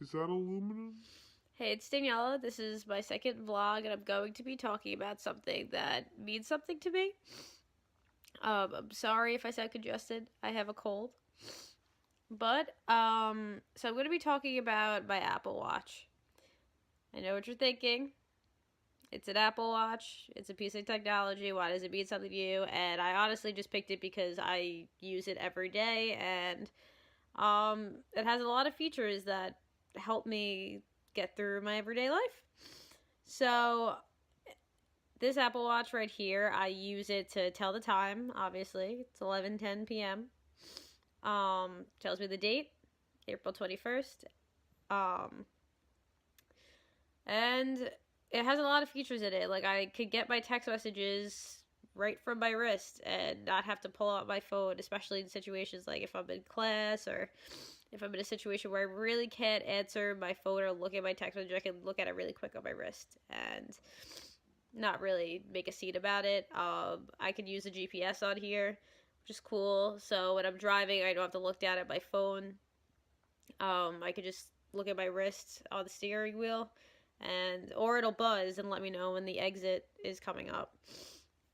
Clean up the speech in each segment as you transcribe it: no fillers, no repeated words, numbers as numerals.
Is that aluminum? Hey, it's Daniela. This is my second vlog, and I'm going to be talking about something that means something to me. I'm sorry if I sound congested. I have a cold. So I'm going to be talking about my Apple Watch. I know what you're thinking. It's an Apple Watch. It's a piece of technology. Why does it mean something to you? And I honestly just picked it because I use it every day, and it has a lot of features that help me get through my everyday life. So this Apple Watch right here, I use it to tell the time. Obviously, it's 11:10 p.m. Tells me the date, April 21st. Um, and it has a lot of features in it. Like, I could get my text messages right from my wrist and not have to pull out my phone, especially in situations like if I'm in class or if I'm in a situation where I really can't answer my phone or look at my text message. I can look at it really quick on my wrist and not really make a scene about it. I could use a GPS on here, which is cool. So when I'm driving, I don't have to look down at my phone. I could just look at my wrist on the steering wheel, or it'll buzz and let me know when the exit is coming up.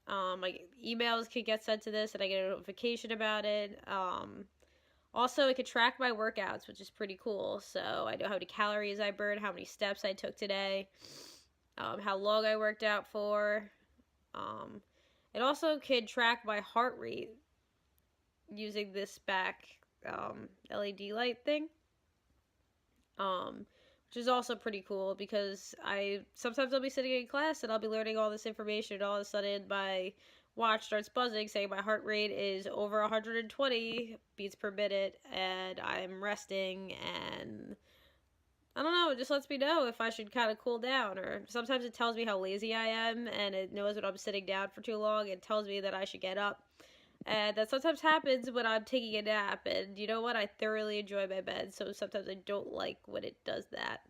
My emails could get sent to this, and I get a notification about it. Also, it could track my workouts, which is pretty cool. So I know how many calories I burned, how many steps I took today, how long I worked out for. Um, it also could track my heart rate using this back LED light thing, which is also pretty cool because sometimes I'll be sitting in class and I'll be learning all this information, and all of a sudden my watch starts buzzing saying my heart rate is over 120 beats per minute and I'm resting, and I don't know, it just lets me know if I should kind of cool down. Or sometimes it tells me how lazy I am, and it knows when I'm sitting down for too long. It tells me that I should get up. And that sometimes happens when I'm taking a nap. And you know what? I thoroughly enjoy my bed, so sometimes I don't like when it does that.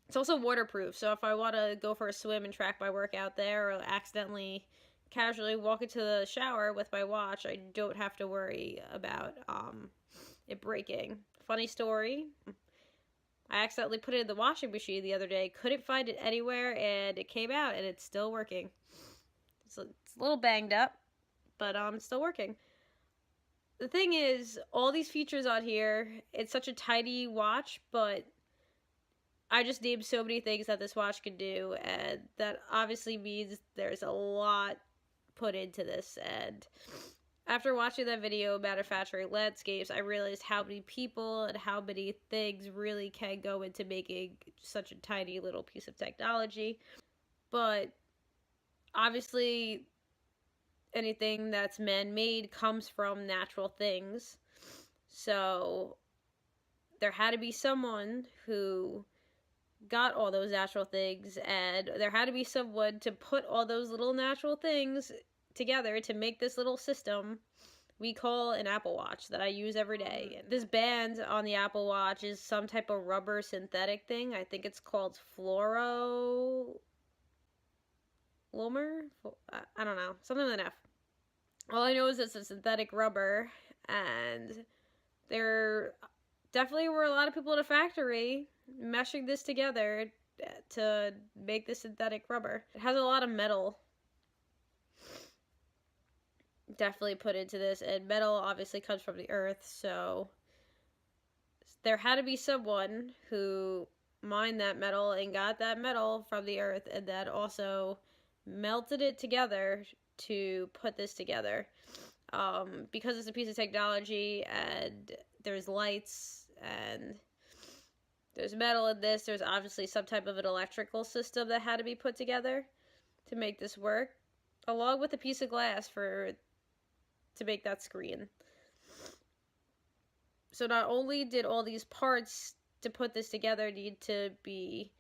It's also waterproof, so if I want to go for a swim and track my workout there, or accidentally casually walk into the shower with my watch, I don't have to worry about it breaking. Funny story, I accidentally put it in the washing machine the other day, couldn't find it anywhere, and it came out, and it's still working. It's a little banged up, but it's still working. The thing is, all these features on here, it's such a tiny watch, but I just named so many things that this watch can do, and that obviously means there's a lot put into this. And after watching that video about manufacturing landscapes, I realized how many people and how many things really can go into making such a tiny little piece of technology. But obviously, anything that's man-made comes from natural things. So there had to be someone who got all those natural things, and there had to be someone to put all those little natural things together to make this little system we call an Apple Watch that I use every day. This band on the Apple Watch is some type of rubber synthetic thing. I think it's called fluorolumer. I don't know, something with an F. All I know is it's a synthetic rubber, and there definitely were a lot of people in a factory meshing this together to make this synthetic rubber. It has a lot of metal definitely put into this, and metal obviously comes from the earth, so there had to be someone who mined that metal and got that metal from the earth, and then also melted it together to put this together. Because it's a piece of technology and there's lights and there's metal in this, there's obviously some type of an electrical system that had to be put together to make this work, along with a piece of glass to make that screen. So not only did all these parts to put this together need to be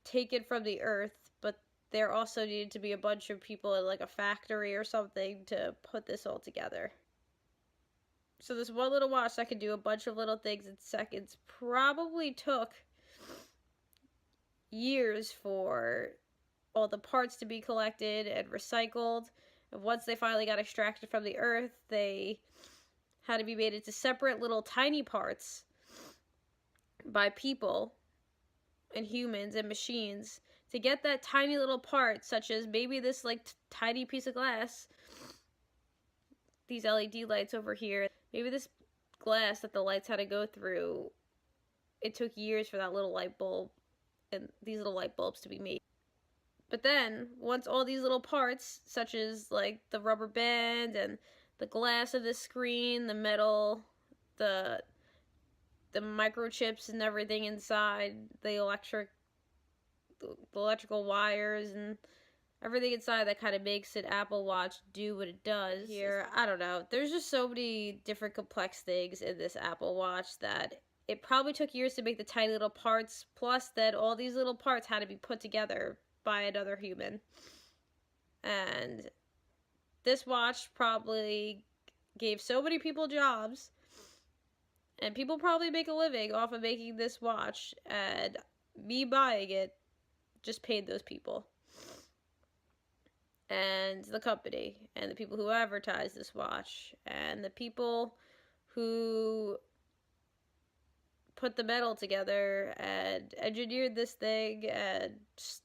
taken from the earth, but there also needed to be a bunch of people in like a factory or something to put this all together. So this one little watch that could do a bunch of little things in seconds probably took years for all the parts to be collected and recycled. And once they finally got extracted from the earth, they had to be made into separate little tiny parts by people and humans and machines to get that tiny little part, such as maybe this like tiny piece of glass, these LED lights over here, maybe this glass that the lights had to go through, it took years for that little light bulb and these little light bulbs to be made. But then, once all these little parts, such as like the rubber band and the glass of the screen, the metal, the microchips and everything inside, the electrical wires and everything inside that kind of makes an Apple Watch do what it does. Here, I don't know. There's just so many different complex things in this Apple Watch that it probably took years to make the tiny little parts, plus that all these little parts had to be put together by another human. And this watch probably gave so many people jobs, and people probably make a living off of making this watch, and me buying it just paid those people. And the company, and the people who advertise this watch, and the people who put the metal together and engineered this thing, and just,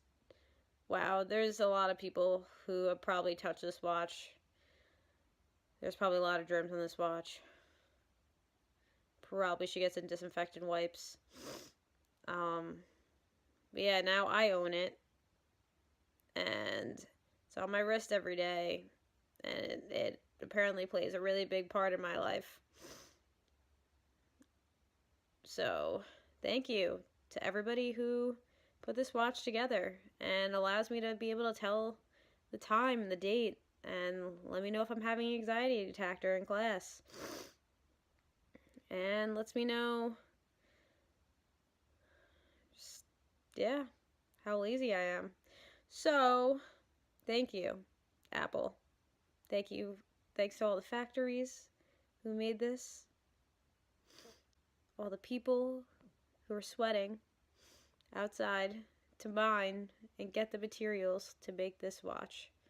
wow, there's a lot of people who have probably touched this watch. There's probably a lot of germs on this watch. Probably should get some disinfectant wipes. But yeah, now I own it, and it's on my wrist every day, and it apparently plays a really big part in my life. So, thank you to everybody who put this watch together and allows me to be able to tell the time and the date and let me know if I'm having an anxiety attack during class. And lets me know, just, yeah, how lazy I am. So, thank you, Apple. Thank you. Thanks to all the factories who made this. All the people who are sweating outside to mine and get the materials to make this watch.